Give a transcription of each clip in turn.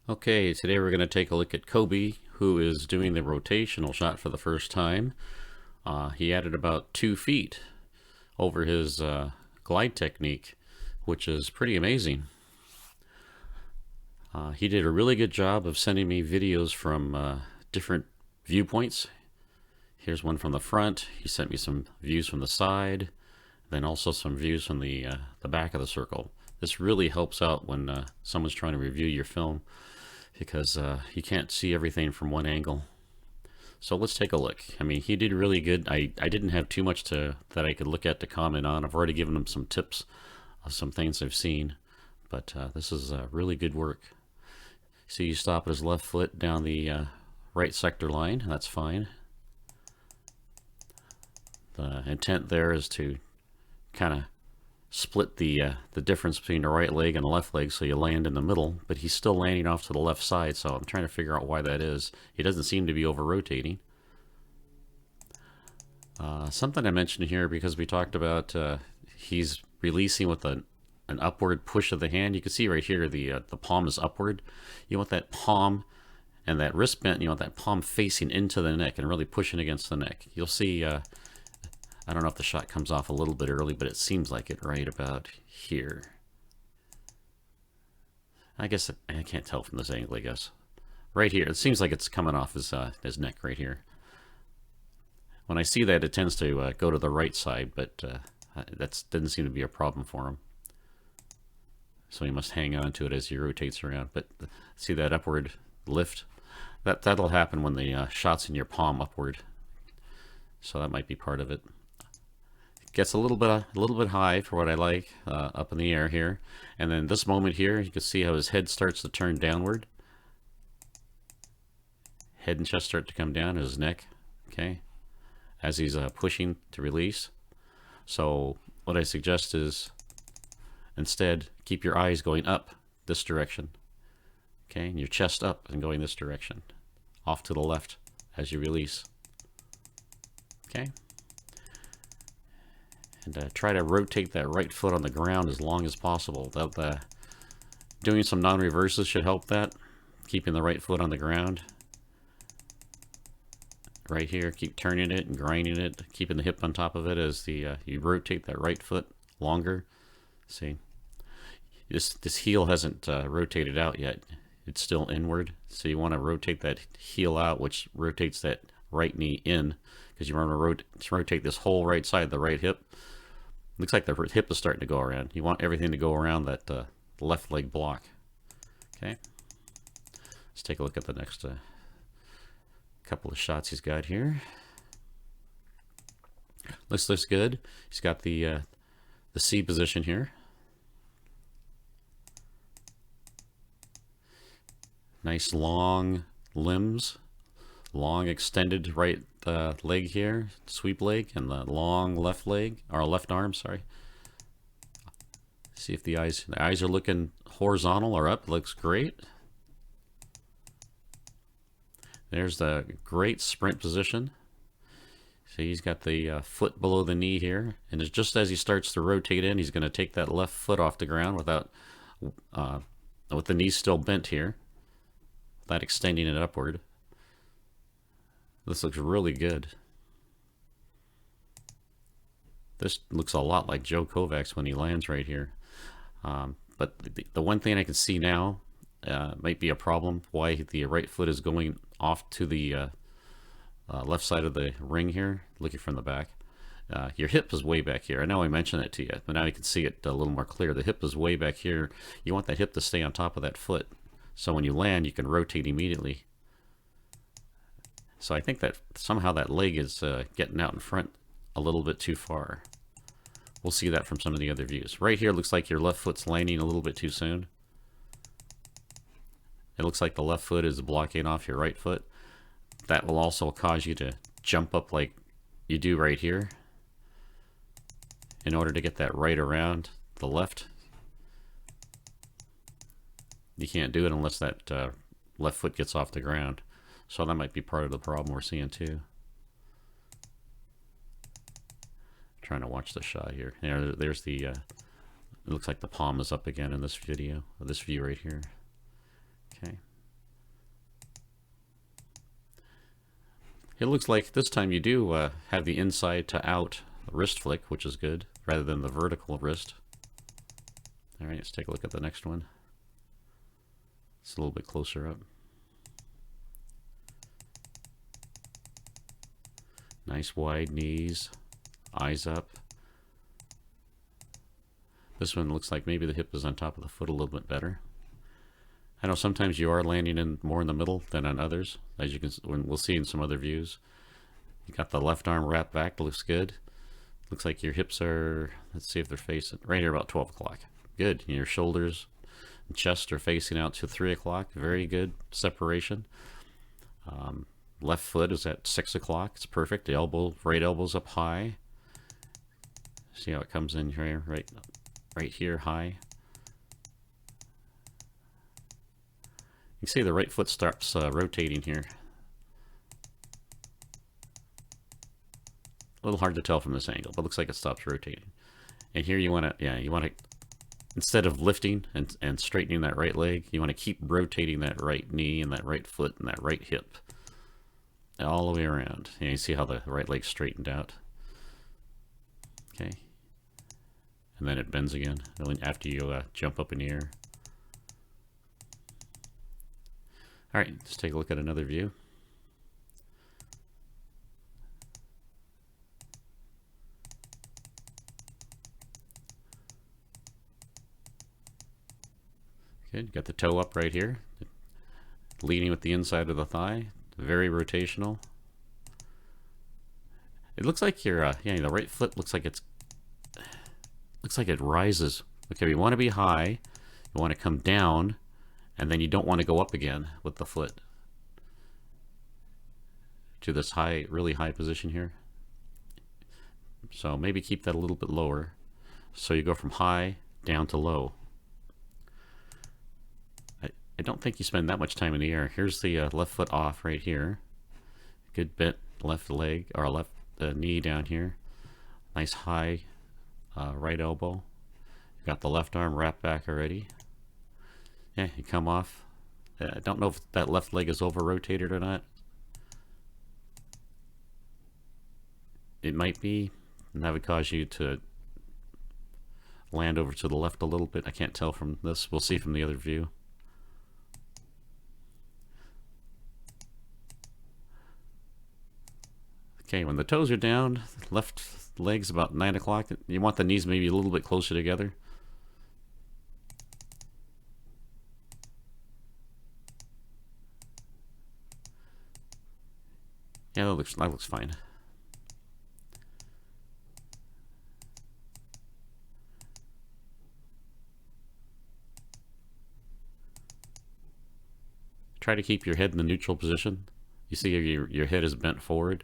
Okay, today we're going to take a look at Kobi, who is doing the rotational shot for the first time. He added about 2 feet over his glide technique, which is pretty amazing. He did a really good job of sending me videos from different viewpoints. Here's one from the front. He sent me some views from the side, then also some views from the back of the circle. This really helps out when someone's trying to review your film because you can't see everything from one angle. So let's take a look. I mean, he did really good. I didn't have too much that I could look at to comment on. I've already given him some tips of some things I've seen, but this is really good work. So you stop at his left foot down the right sector line. That's fine. The intent there is to kind of split the difference between the right leg and the left leg so you land in the middle, but he's still landing off to the left side, so I'm trying to figure out why that is. He doesn't seem to be over rotating. Something I mentioned here because we talked about he's releasing with an upward push of the hand. You can see right here the palm is upward. You want that palm and that wrist bent, you want that palm facing into the neck and really pushing against the neck. You'll see I don't know if the shot comes off a little bit early, but it seems like it right about here. I guess I can't tell from this angle, I guess. Right here, it seems like it's coming off his neck right here. When I see that, it tends to go to the right side, but that didn't seem to be a problem for him. So he must hang on to it as he rotates around. But see that upward lift? That'll happen when the shot's in your palm upward. So that might be part of it. Gets a little bit high for what I like, up in the air here, and then this moment here you can see how his head starts to turn downward. Head and chest start to come down, his neck, okay, as he's pushing to release. So what I suggest is instead keep your eyes going up this direction, okay, and your chest up and going this direction, off to the left as you release, okay. And try to rotate that right foot on the ground as long as possible. Doing some non-reverses should help that. Keeping the right foot on the ground. Right here, keep turning it and grinding it, keeping the hip on top of it as you rotate that right foot longer. See, this heel hasn't rotated out yet. It's still inward, so you want to rotate that heel out, which rotates that right knee in, because you want to rotate this whole right side, the right hip. Looks like the hip is starting to go around. You want everything to go around that left leg block. Okay. Let's take a look at the next couple of shots he's got here. Looks good. He's got the C position here. Nice long limbs. Long extended right leg here, sweep leg, and the long left leg, or left arm, sorry. See if the eyes are looking horizontal or up. Looks great. There's the great sprint position. So he's got the foot below the knee here, and it's just as he starts to rotate in, he's going to take that left foot off the ground without with the knee still bent here, without extending it upward. This looks really good. This looks a lot like Joe Kovac's when he lands right here. But the one thing I can see now might be a problem, why the right foot is going off to the left side of the ring here, looking from the back. Your hip is way back here. I know I mentioned that to you, but now you can see it a little more clear. The hip is way back here. You want that hip to stay on top of that foot, so when you land, you can rotate immediately. So I think that somehow that leg is getting out in front a little bit too far. We'll see that from some of the other views. Right here looks like your left foot's landing a little bit too soon. It looks like the left foot is blocking off your right foot. That will also cause you to jump up like you do right here in order to get that right around the left. You can't do it unless that left foot gets off the ground. So that might be part of the problem we're seeing too. Trying to watch the shot here. There's the, it looks like the palm is up again in this video, this view right here. Okay. It looks like this time you do have the inside to out wrist flick, which is good, rather than the vertical wrist. All right, let's take a look at the next one. It's a little bit closer up. Nice wide knees, eyes up. This one looks like maybe the hip is on top of the foot a little bit better. I know sometimes you are landing in more in the middle than on others, as you can. We'll see in some other views. You got the left arm wrapped back, looks good. Looks like your hips are, let's see if they're facing, right here about 12 o'clock. Good. Your shoulders and chest are facing out to 3 o'clock. Very good separation. Left foot is at 6 o'clock. It's perfect. The elbow, right elbow's up high. See how it comes in here, right here, high. You can see the right foot starts rotating here. A little hard to tell from this angle, but looks like it stops rotating. And here you want to, instead of lifting and straightening that right leg, you want to keep rotating that right knee and that right foot and that right hip all the way around. And you see how the right leg's straightened out. Okay. And then it bends again after you jump up in the air. All right, let's take a look at another view. Good, got the toe up right here, leading with the inside of the thigh, very rotational. It looks like your, the right foot looks like it rises. Okay, you want to be high, you want to come down, and then you don't want to go up again with the foot to this high, really high position here. So maybe keep that a little bit lower. So you go from high down to low. I don't think you spend that much time in the air. Here's the left foot off right here. Good bit left leg or left knee down here. Nice high right elbow. You got the left arm wrapped back already. Yeah, you come off. I don't know if that left leg is over rotated or not. It might be, and that would cause you to land over to the left a little bit. I can't tell from this. We'll see from the other view. Okay, when the toes are down, left leg's about 9 o'clock. You want the knees maybe a little bit closer together. Yeah, that looks fine. Try to keep your head in the neutral position. You see your head is bent forward.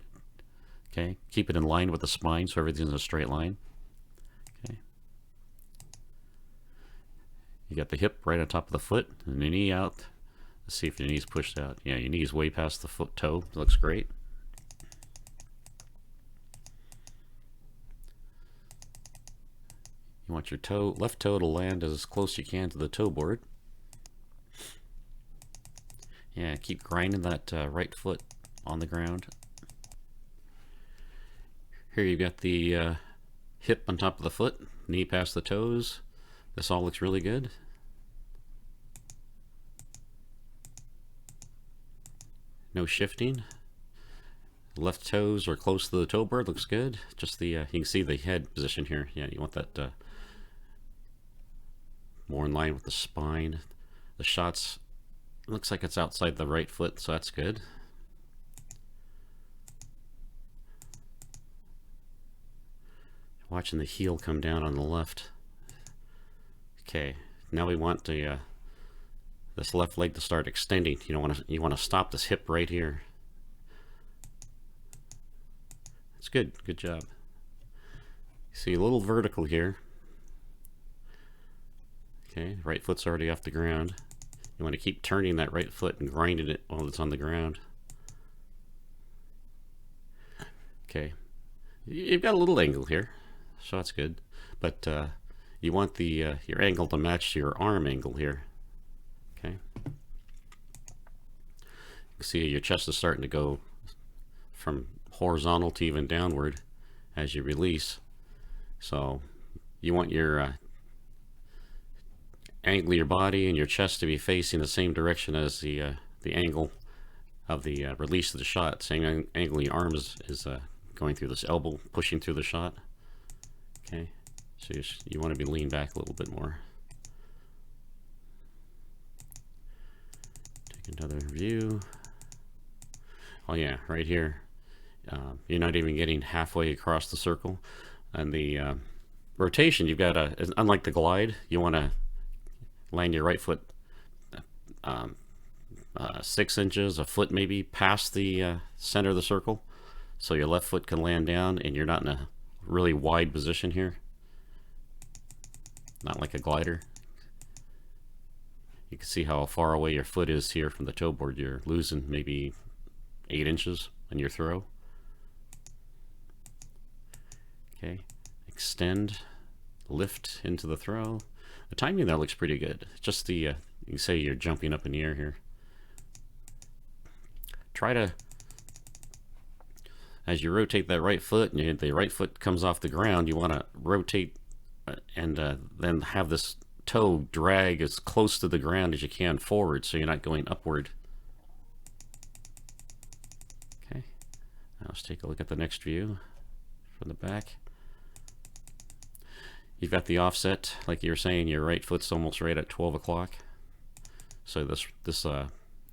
Okay, keep it in line with the spine so everything's in a straight line. Okay. You got the hip right on top of the foot and the knee out. Let's see if your knee's pushed out. Yeah, your knee's way past the foot toe. Looks great. You want your left toe to land as close as you can to the toe board. Yeah, keep grinding that right foot on the ground. Here you've got the hip on top of the foot, knee past the toes. This all looks really good. No shifting. Left toes are close to the toe board, looks good. Just the, you can see the head position here. Yeah, you want that more in line with the spine. The shots, looks like it's outside the right foot, so that's good. Watching the heel come down on the left. Okay, now we want the this left leg to start extending. You want to stop this hip right here. It's good. Good job. See a little vertical here. Okay, right foot's already off the ground. You want to keep turning that right foot and grinding it while it's on the ground. Okay, you've got a little angle here. So that's good, but you want the your angle to match your arm angle here. Okay, you can see your chest is starting to go from horizontal to even downward as you release. So you want your angle of your body and your chest to be facing the same direction as the angle of the release of the shot. Same angle of your arms is going through this elbow, pushing through the shot. Okay, so you want to be leaned back a little bit more. Take another view. Oh yeah, right here. You're not even getting halfway across the circle. And the rotation, you've got to, unlike the glide, you want to land your right foot 6 inches, a foot maybe, past the center of the circle. So your left foot can land down and you're not in a really wide position here. Not like a glider. You can see how far away your foot is here from the toe board. You're losing maybe 8 inches in your throw. Okay, extend, lift into the throw. The timing there looks pretty good. Just the, you can say you're jumping up in the air here. Try to, as you rotate that right foot and the right foot comes off the ground, you want to rotate and then have this toe drag as close to the ground as you can forward so you're not going upward. Okay, now let's take a look at the next view from the back. You've got the offset, like you were saying, your right foot's almost right at 12 o'clock. So this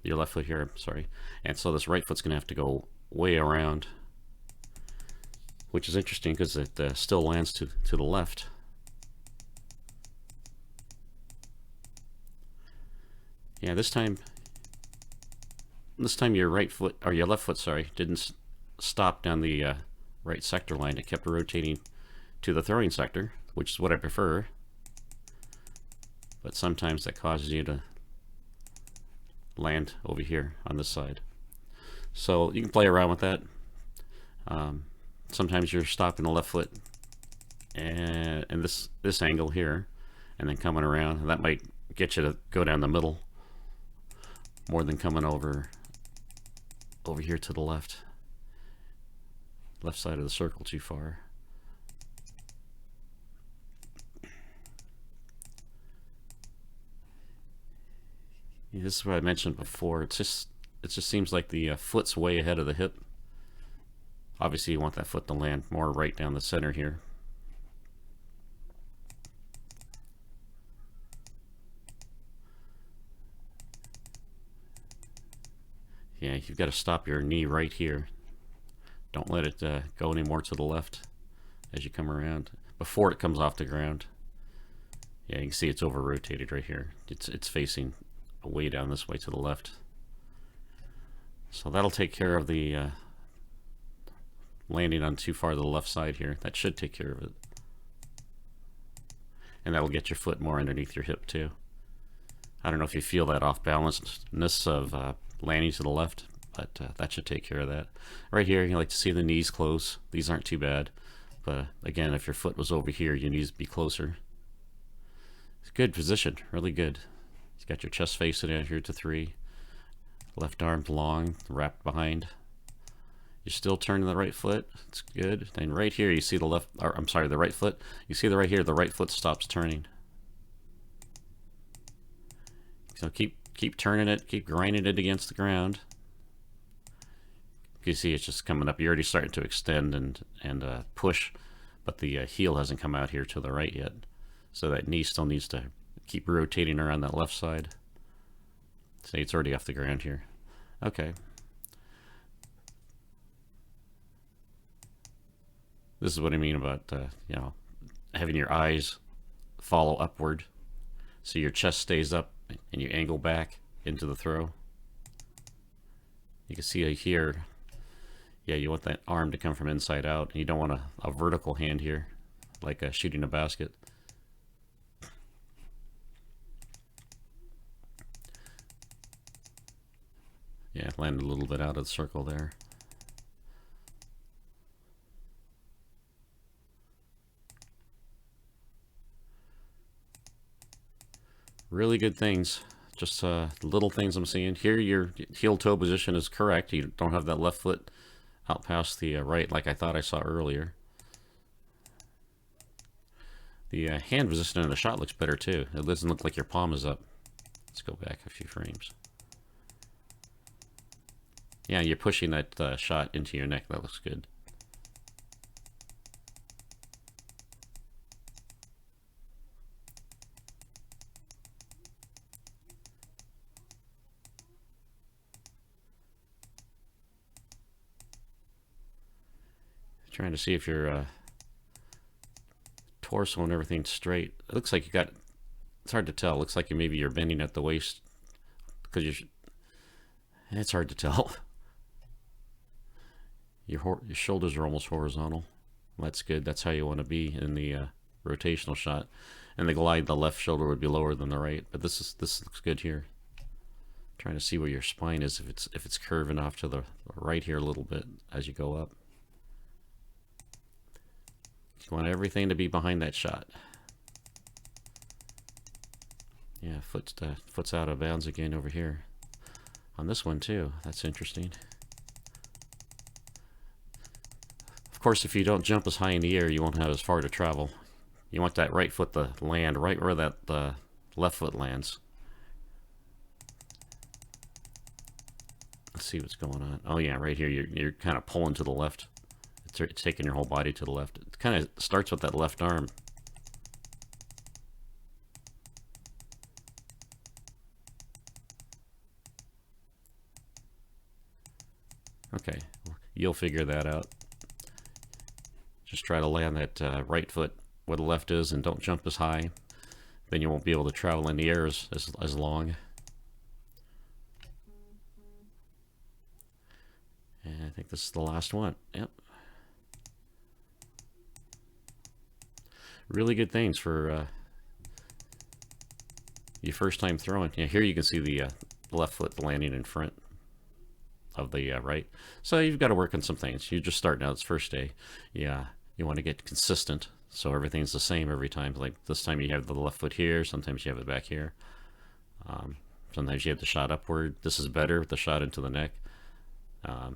your left foot here, sorry. And so this right foot's gonna have to go way around, which is interesting because it still lands to the left. Yeah, this time your right foot, or your left foot, sorry, didn't stop down the right sector line. It kept rotating to the throwing sector, which is what I prefer. But sometimes that causes you to land over here on this side. So you can play around with that. Sometimes you're stopping the left foot and this angle here, and then coming around. And that might get you to go down the middle more than coming over here to the left side of the circle too far. Yeah, this is what I mentioned before. It just seems like the foot's way ahead of the hip. Obviously you want that foot to land more right down the center here. Yeah, you've got to stop your knee right here. Don't let it go any more to the left as you come around before it comes off the ground. Yeah, you can see it's over rotated right here. It's facing way down this way to the left. So that'll take care of the landing on too far to the left side here. That should take care of it. And that'll get your foot more underneath your hip too. I don't know if you feel that off balanceness of landing to the left, but that should take care of that. Right here, you like to see the knees close. These aren't too bad, but again, if your foot was over here, your knees would be closer. It's a good position, really good. You got your chest facing out here to 3. Left arm long, wrapped behind. You're still turning the right foot. It's good. Then right here, you see the left, or I'm sorry, the right foot. You see right here, the right foot stops turning. So keep turning it, keep grinding it against the ground. You see it's just coming up. You're already starting to extend and push, but the heel hasn't come out here to the right yet. So that knee still needs to keep rotating around that left side. See, it's already off the ground here. Okay. This is what I mean about you know, having your eyes follow upward, so your chest stays up and you angle back into the throw. You can see here, yeah, you want that arm to come from inside out. You don't want a vertical hand here, like shooting a basket. Yeah, landed a little bit out of the circle there. Really good things. Just little things I'm seeing. Here your heel toe position is correct. You don't have that left foot out past the right like I thought I saw earlier. The hand resistance in the shot looks better too. It doesn't look like your palm is up. Let's go back a few frames. Yeah, you're pushing that shot into your neck. That looks good. Trying to see if your torso and everything's straight. It looks like you got. It's hard to tell. It looks like maybe you're bending at the waist because you. It's hard to tell. Your shoulders are almost horizontal. That's good. That's how you want to be in the rotational shot. And the glide, the left shoulder would be lower than the right. But this looks good here. Trying to see where your spine is, if it's curving off to the right here a little bit as you go up. You want everything to be behind that shot. Yeah, foot's out of bounds again over here. On this one too. That's interesting. Of course, if you don't jump as high in the air, you won't have as far to travel. You want that right foot to land right where that left foot lands. Let's see what's going on. Oh yeah, right here you're kind of pulling to the left. It's taking your whole body to the left. It kind of starts with that left arm. Okay, you'll figure that out. Just try to land that right foot where the left is and don't jump as high. Then you won't be able to travel in the air as long. And I think this is the last one. Yep. Really good things for your first time throwing. Yeah, here you can see the left foot landing in front of the right. So you've got to work on some things. You're just starting out. It's first day. Yeah, you want to get consistent so everything's the same every time. Like this time you have the left foot here. Sometimes you have it back here. Sometimes you have the shot upward. This is better with the shot into the neck.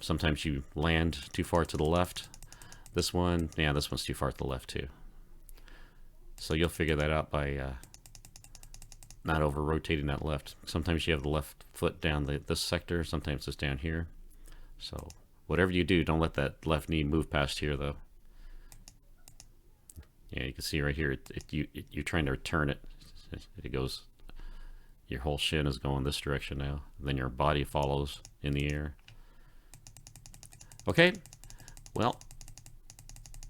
Sometimes you land too far to the left. This one, yeah, this one's too far to the left too. So you'll figure that out by not over rotating that left. Sometimes you have the left foot down this sector. Sometimes it's down here. So whatever you do, don't let that left knee move past here though. Yeah, you can see right here, you're trying to turn it. It goes, your whole shin is going this direction now. Then your body follows in the air. Okay, well,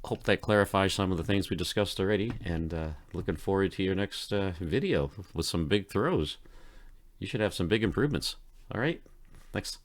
hope that clarifies some of the things we discussed already, and looking forward to your next video with some big throws. You should have some big improvements. All right, thanks.